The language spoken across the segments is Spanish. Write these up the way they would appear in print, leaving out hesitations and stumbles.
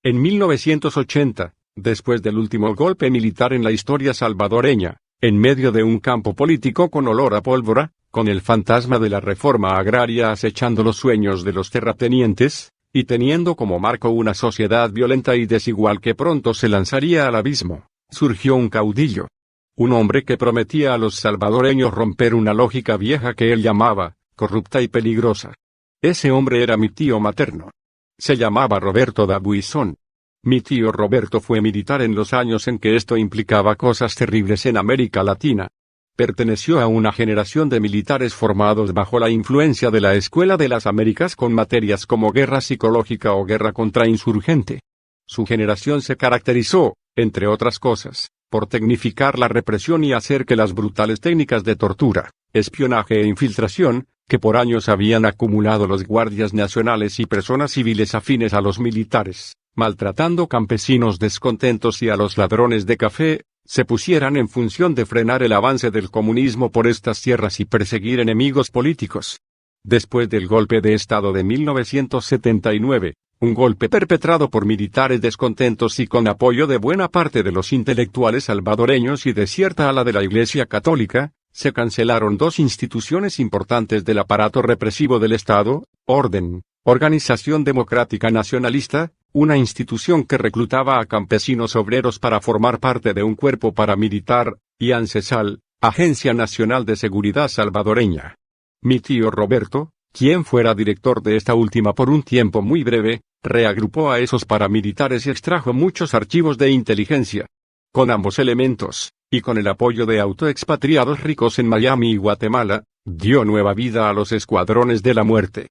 En 1980, después del último golpe militar en la historia salvadoreña, en medio de un campo político con olor a pólvora, con el fantasma de la reforma agraria acechando los sueños de los terratenientes, y teniendo como marco una sociedad violenta y desigual que pronto se lanzaría al abismo, surgió un caudillo. Un hombre que prometía a los salvadoreños romper una lógica vieja que él llamaba corrupta y peligrosa. Ese hombre era mi tío materno. Se llamaba Roberto D'Abuisson. Mi tío Roberto fue militar en los años en que esto implicaba cosas terribles en América Latina. Perteneció a una generación de militares formados bajo la influencia de la Escuela de las Américas con materias como guerra psicológica o guerra contrainsurgente. Su generación se caracterizó, entre otras cosas, por tecnificar la represión y hacer que las brutales técnicas de tortura, espionaje e infiltración, que por años habían acumulado los guardias nacionales y personas civiles afines a los militares, maltratando campesinos descontentos y a los ladrones de café, se pusieran en función de frenar el avance del comunismo por estas tierras y perseguir enemigos políticos. Después del golpe de Estado de 1979, un golpe perpetrado por militares descontentos y con apoyo de buena parte de los intelectuales salvadoreños y de cierta ala de la Iglesia Católica, se cancelaron dos instituciones importantes del aparato represivo del Estado: Orden, Organización Democrática Nacionalista, una institución que reclutaba a campesinos obreros para formar parte de un cuerpo paramilitar, y ANSESAL, Agencia Nacional de Seguridad Salvadoreña. Mi tío Roberto, quien fuera director de esta última por un tiempo muy breve, reagrupó a esos paramilitares y extrajo muchos archivos de inteligencia. Con ambos elementos, y con el apoyo de autoexpatriados ricos en Miami y Guatemala, dio nueva vida a los escuadrones de la muerte.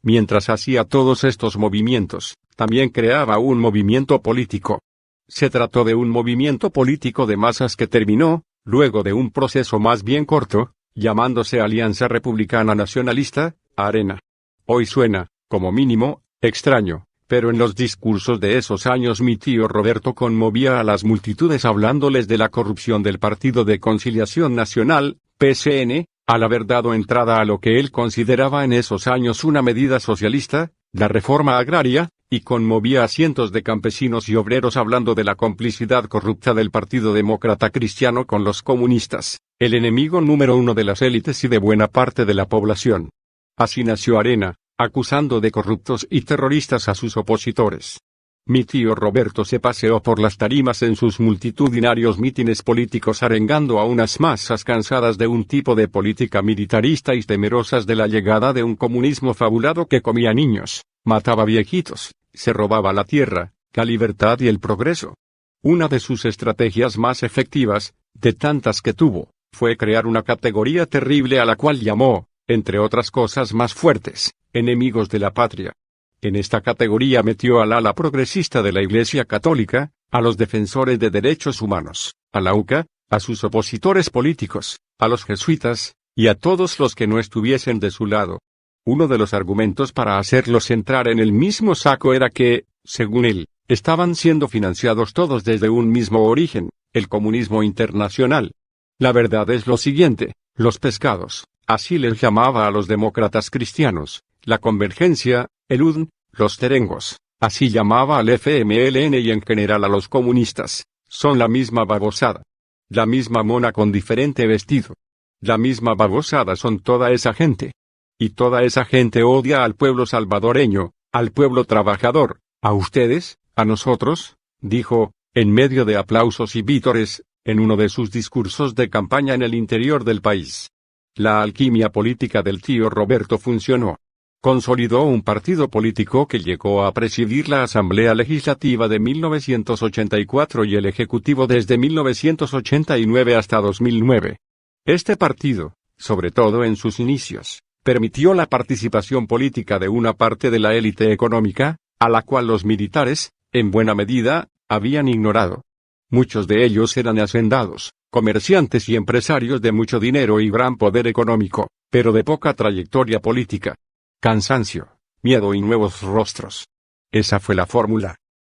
Mientras hacía todos estos movimientos, también creaba un movimiento político. Se trató de un movimiento político de masas que terminó, luego de un proceso más bien corto, llamándose Alianza Republicana Nacionalista, ARENA. Hoy suena, como mínimo, extraño, pero en los discursos de esos años mi tío Roberto conmovía a las multitudes hablándoles de la corrupción del Partido de Conciliación Nacional, PCN, al haber dado entrada a lo que él consideraba en esos años una medida socialista, la reforma agraria, y conmovía a cientos de campesinos y obreros hablando de la complicidad corrupta del Partido Demócrata Cristiano con los comunistas, el enemigo número uno de las élites y de buena parte de la población. Así nació ARENA, acusando de corruptos y terroristas a sus opositores. Mi tío Roberto se paseó por las tarimas en sus multitudinarios mítines políticos arengando a unas masas cansadas de un tipo de política militarista y temerosas de la llegada de un comunismo fabulado que comía niños, mataba viejitos, se robaba la tierra, la libertad y el progreso. Una de sus estrategias más efectivas, de tantas que tuvo, fue crear una categoría terrible a la cual llamó, entre otras cosas más fuertes, enemigos de la patria. En esta categoría metió al ala progresista de la Iglesia Católica, a los defensores de derechos humanos, a la UCA, a sus opositores políticos, a los jesuitas, y a todos los que no estuviesen de su lado. Uno de los argumentos para hacerlos entrar en el mismo saco era que, según él, estaban siendo financiados todos desde un mismo origen, el comunismo internacional. La verdad es lo siguiente: los pescados, así les llamaba a los demócratas cristianos, la convergencia, el UDN, los terengos, así llamaba al FMLN y en general a los comunistas, son la misma babosada. La misma mona con diferente vestido. La misma babosada son toda esa gente. Y toda esa gente odia al pueblo salvadoreño, al pueblo trabajador, a ustedes, a nosotros, dijo, en medio de aplausos y vítores, en uno de sus discursos de campaña en el interior del país. La alquimia política del tío Roberto funcionó. Consolidó un partido político que llegó a presidir la Asamblea Legislativa de 1984 y el Ejecutivo desde 1989 hasta 2009. Este partido, sobre todo en sus inicios, permitió la participación política de una parte de la élite económica, a la cual los militares, en buena medida, habían ignorado. Muchos de ellos eran hacendados, comerciantes y empresarios de mucho dinero y gran poder económico, pero de poca trayectoria política. Cansancio, miedo y nuevos rostros. Esa fue la fórmula.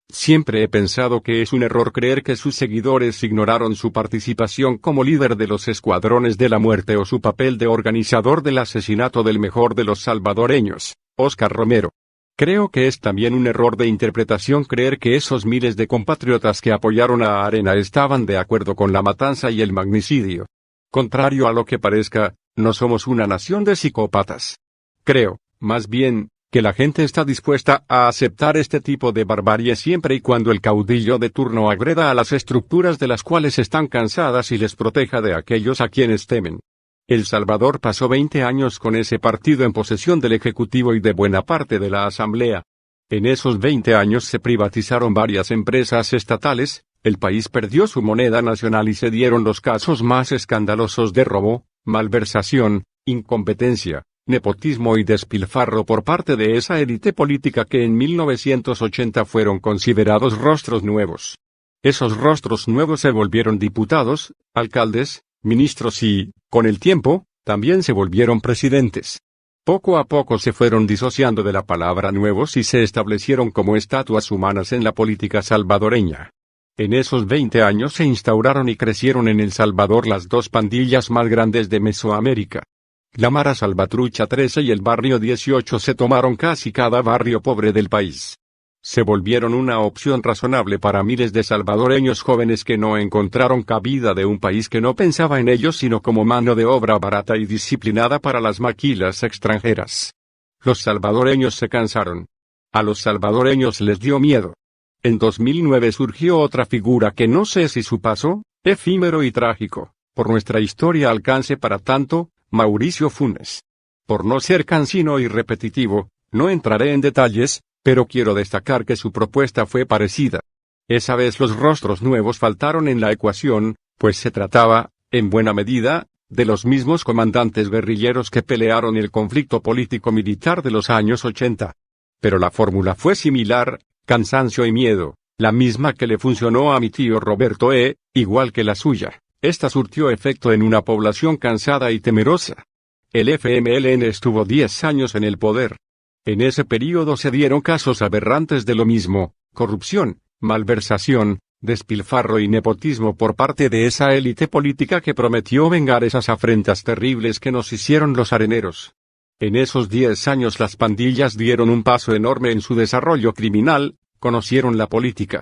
Siempre he pensado que es un error creer que sus seguidores ignoraron su participación como líder de los escuadrones de la muerte o su papel de organizador del asesinato del mejor de los salvadoreños, Óscar Romero. Creo que es también un error de interpretación creer que esos miles de compatriotas que apoyaron a Arena estaban de acuerdo con la matanza y el magnicidio. Contrario a lo que parezca, no somos una nación de psicópatas. Creo, más bien, que la gente está dispuesta a aceptar este tipo de barbarie siempre y cuando el caudillo de turno agreda a las estructuras de las cuales están cansadas y les proteja de aquellos a quienes temen. El Salvador pasó 20 años con ese partido en posesión del Ejecutivo y de buena parte de la Asamblea. En esos 20 años se privatizaron varias empresas estatales, el país perdió su moneda nacional y se dieron los casos más escandalosos de robo, malversación, incompetencia, nepotismo y despilfarro por parte de esa élite política que en 1980 fueron considerados rostros nuevos. Esos rostros nuevos se volvieron diputados, alcaldes, ministros y, con el tiempo, también se volvieron presidentes. Poco a poco se fueron disociando de la palabra nuevos y se establecieron como estatuas humanas en la política salvadoreña. En esos 20 años se instauraron y crecieron en El Salvador las dos pandillas más grandes de Mesoamérica. La Mara Salvatrucha 13 y el Barrio 18 se tomaron casi cada barrio pobre del país. Se volvieron una opción razonable para miles de salvadoreños jóvenes que no encontraron cabida de un país que no pensaba en ellos sino como mano de obra barata y disciplinada para las maquilas extranjeras. Los salvadoreños se cansaron. A los salvadoreños les dio miedo. En 2009 surgió otra figura que no sé si su paso, efímero y trágico, por nuestra historia alcance para tanto, Mauricio Funes. Por no ser cansino y repetitivo, no entraré en detalles, pero quiero destacar que su propuesta fue parecida. Esa vez los rostros nuevos faltaron en la ecuación, pues se trataba, en buena medida, de los mismos comandantes guerrilleros que pelearon el conflicto político-militar de los años 80. Pero la fórmula fue similar, cansancio y miedo, la misma que le funcionó a mi tío Roberto igual que la suya. Esta surtió efecto en una población cansada y temerosa. El FMLN estuvo 10 años en el poder. En ese período se dieron casos aberrantes de lo mismo, corrupción, malversación, despilfarro y nepotismo por parte de esa élite política que prometió vengar esas afrentas terribles que nos hicieron los areneros. En esos 10 años las pandillas dieron un paso enorme en su desarrollo criminal, conocieron la política.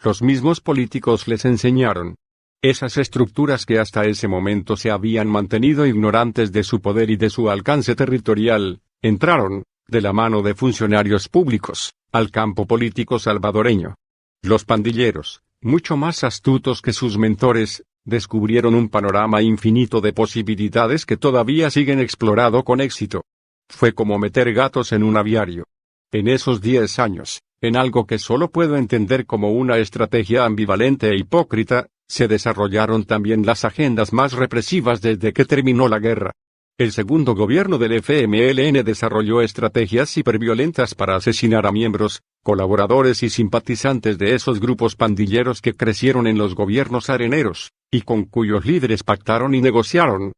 Los mismos políticos les enseñaron. Esas estructuras que hasta ese momento se habían mantenido ignorantes de su poder y de su alcance territorial, entraron, de la mano de funcionarios públicos, al campo político salvadoreño. Los pandilleros, mucho más astutos que sus mentores, descubrieron un panorama infinito de posibilidades que todavía siguen explorando con éxito. Fue como meter gatos en un aviario. En esos 10 años, en algo que solo puedo entender como una estrategia ambivalente e hipócrita, se desarrollaron también las agendas más represivas desde que terminó la guerra. El segundo gobierno del FMLN desarrolló estrategias hiperviolentas para asesinar a miembros, colaboradores y simpatizantes de esos grupos pandilleros que crecieron en los gobiernos areneros, y con cuyos líderes pactaron y negociaron.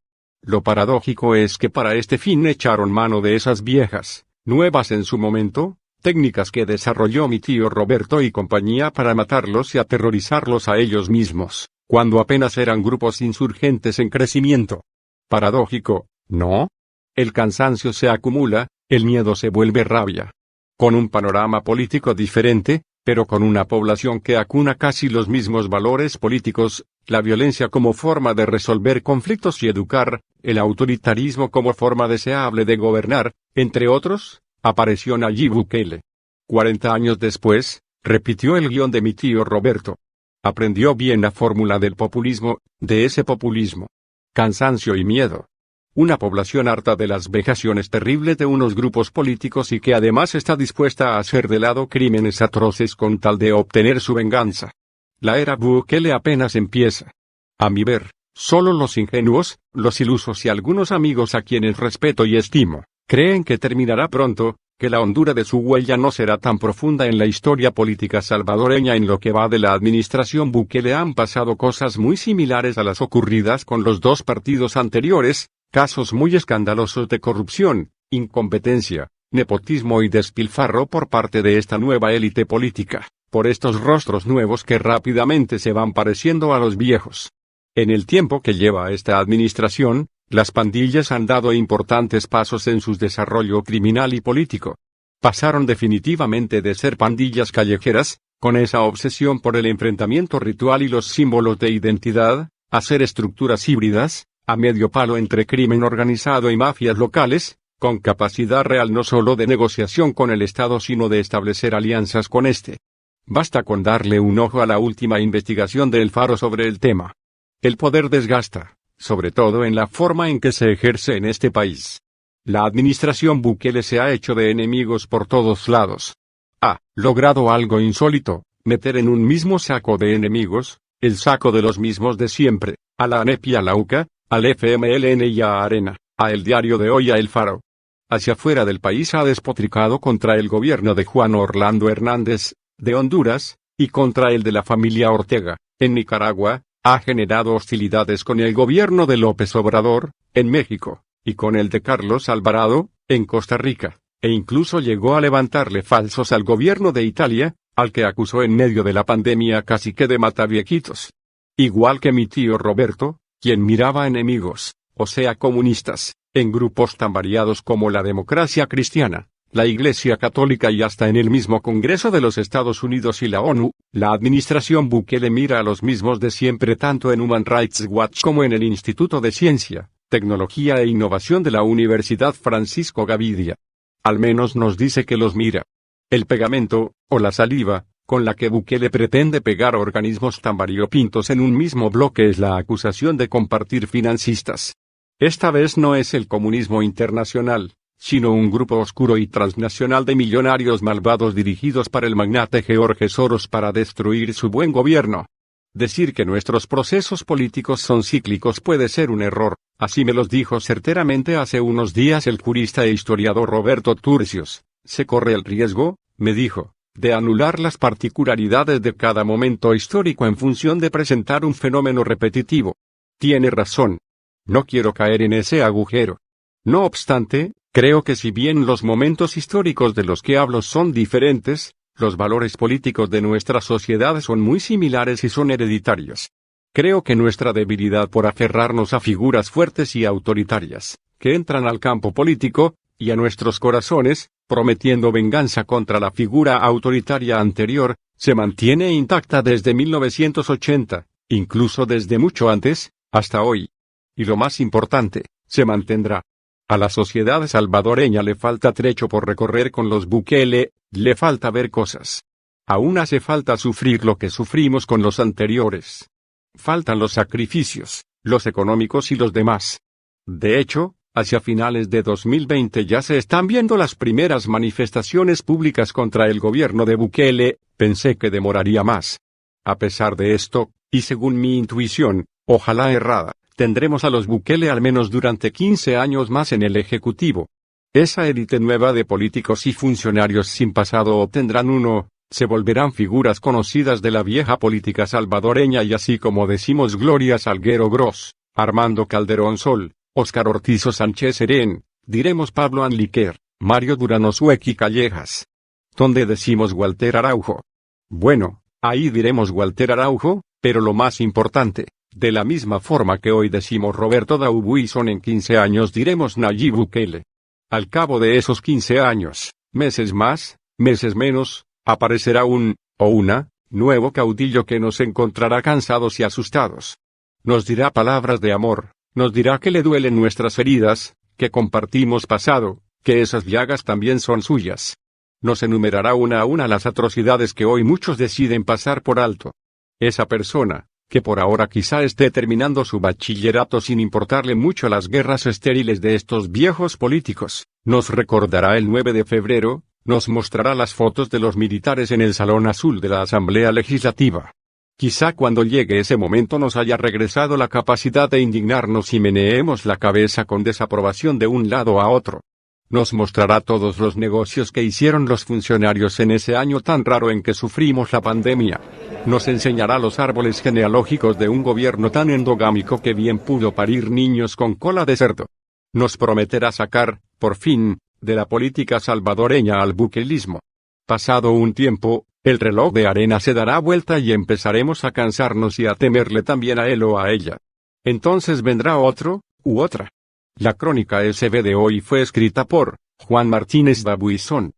Lo paradójico es que para este fin echaron mano de esas viejas, nuevas en su momento, técnicas que desarrolló mi tío Roberto y compañía para matarlos y aterrorizarlos a ellos mismos, cuando apenas eran grupos insurgentes en crecimiento. Paradójico, ¿no? El cansancio se acumula, el miedo se vuelve rabia. Con un panorama político diferente, pero con una población que acuna casi los mismos valores políticos, la violencia como forma de resolver conflictos y educar, el autoritarismo como forma deseable de gobernar, entre otros, apareció Nayib Bukele. 40 años después, repitió el guión de mi tío Roberto. Aprendió bien la fórmula del populismo, de ese populismo. Cansancio y miedo. Una población harta de las vejaciones terribles de unos grupos políticos y que además está dispuesta a hacer de lado crímenes atroces con tal de obtener su venganza. La era Bukele apenas empieza. A mi ver, solo los ingenuos, los ilusos y algunos amigos a quienes respeto y estimo, creen que terminará pronto, que la hondura de su huella no será tan profunda en la historia política salvadoreña. En lo que va de la administración Bukele han pasado cosas muy similares a las ocurridas con los dos partidos anteriores, casos muy escandalosos de corrupción, incompetencia, nepotismo y despilfarro por parte de esta nueva élite política, por estos rostros nuevos que rápidamente se van pareciendo a los viejos. En el tiempo que lleva esta administración, las pandillas han dado importantes pasos en su desarrollo criminal y político. pasaron definitivamente de ser pandillas callejeras, con esa obsesión por el enfrentamiento ritual y los símbolos de identidad, a ser estructuras híbridas, a medio palo entre crimen organizado y mafias locales, con capacidad real no solo de negociación con el Estado sino de establecer alianzas con este. Basta con darle un ojo a la última investigación de El Faro sobre el tema. El poder desgasta, sobre todo en la forma en que se ejerce en este país. La administración Bukele se ha hecho de enemigos por todos lados. Ha logrado algo insólito, meter en un mismo saco de enemigos, el saco de los mismos de siempre, a la ANEP y a la UCA, al FMLN y a Arena, a El Diario de Hoy y a El Faro. Hacia fuera del país ha despotricado contra el gobierno de Juan Orlando Hernández, de Honduras, y contra el de la familia Ortega, en Nicaragua, ha generado hostilidades con el gobierno de López Obrador, en México, y con el de Carlos Alvarado, en Costa Rica, e incluso llegó a levantarle falsos al gobierno de Italia, al que acusó en medio de la pandemia casi que de mataviejitos. Igual que mi tío Roberto, quien miraba enemigos, o sea comunistas, en grupos tan variados como la Democracia Cristiana, la Iglesia Católica y hasta en el mismo Congreso de los Estados Unidos y la ONU, la administración Bukele mira a los mismos de siempre tanto en Human Rights Watch como en el Instituto de Ciencia, Tecnología e Innovación de la Universidad Francisco Gavidia. Al menos nos dice que los mira. El pegamento, o la saliva, con la que Bukele pretende pegar organismos tan variopintos en un mismo bloque es la acusación de compartir financistas. Esta vez no es el comunismo internacional, sino un grupo oscuro y transnacional de millonarios malvados dirigidos por el magnate George Soros para destruir su buen gobierno. Decir que nuestros procesos políticos son cíclicos puede ser un error, así me los dijo certeramente hace unos días el jurista e historiador Roberto Turcios. Se corre el riesgo, me dijo, de anular las particularidades de cada momento histórico en función de presentar un fenómeno repetitivo. Tiene razón. No quiero caer en ese agujero. No obstante, creo que si bien los momentos históricos de los que hablo son diferentes, los valores políticos de nuestra sociedad son muy similares y son hereditarios. Creo que nuestra debilidad por aferrarnos a figuras fuertes y autoritarias, que entran al campo político, y a nuestros corazones, prometiendo venganza contra la figura autoritaria anterior, se mantiene intacta desde 1980, incluso desde mucho antes, hasta hoy. Y lo más importante, se mantendrá. A la sociedad salvadoreña le falta trecho por recorrer con los Bukele, le falta ver cosas. Aún hace falta sufrir lo que sufrimos con los anteriores. Faltan los sacrificios, los económicos y los demás. De hecho, hacia finales de 2020 ya se están viendo las primeras manifestaciones públicas contra el gobierno de Bukele, pensé que demoraría más. A pesar de esto, y según mi intuición, ojalá errada, tendremos a los Bukele al menos durante 15 años más en el Ejecutivo. Esa élite nueva de políticos y funcionarios sin pasado obtendrán se volverán figuras conocidas de la vieja política salvadoreña y así como decimos Gloria Salguero Gross, Armando Calderón Sol, Óscar Ortiz o Sánchez Serén, diremos Pablo Anliquer, Mario Durano Suequi Callejas. ¿Dónde decimos Walter Araujo? Bueno, ahí diremos Walter Araujo, pero lo más importante, de la misma forma que hoy decimos Roberto Daubuisson en 15 años diremos Nayib Bukele. Al cabo de esos 15 años, meses más, meses menos, aparecerá una, nuevo caudillo que nos encontrará cansados y asustados. Nos dirá palabras de amor, nos dirá que le duelen nuestras heridas, que compartimos pasado, que esas llagas también son suyas. Nos enumerará una a una las atrocidades que hoy muchos deciden pasar por alto. Esa persona, que por ahora quizá esté terminando su bachillerato sin importarle mucho las guerras estériles de estos viejos políticos, nos recordará el 9 de febrero, nos mostrará las fotos de los militares en el Salón Azul de la Asamblea Legislativa. Quizá cuando llegue ese momento nos haya regresado la capacidad de indignarnos y meneemos la cabeza con desaprobación de un lado a otro. Nos mostrará todos los negocios que hicieron los funcionarios en ese año tan raro en que sufrimos la pandemia. Nos enseñará los árboles genealógicos de un gobierno tan endogámico que bien pudo parir niños con cola de cerdo. Nos prometerá sacar, por fin, de la política salvadoreña al bukelismo. Pasado un tiempo, el reloj de arena se dará vuelta y empezaremos a cansarnos y a temerle también a él o a ella. Entonces vendrá otro, u otra. La crónica SB de hoy fue escrita por Juan Martínez Daubuisson.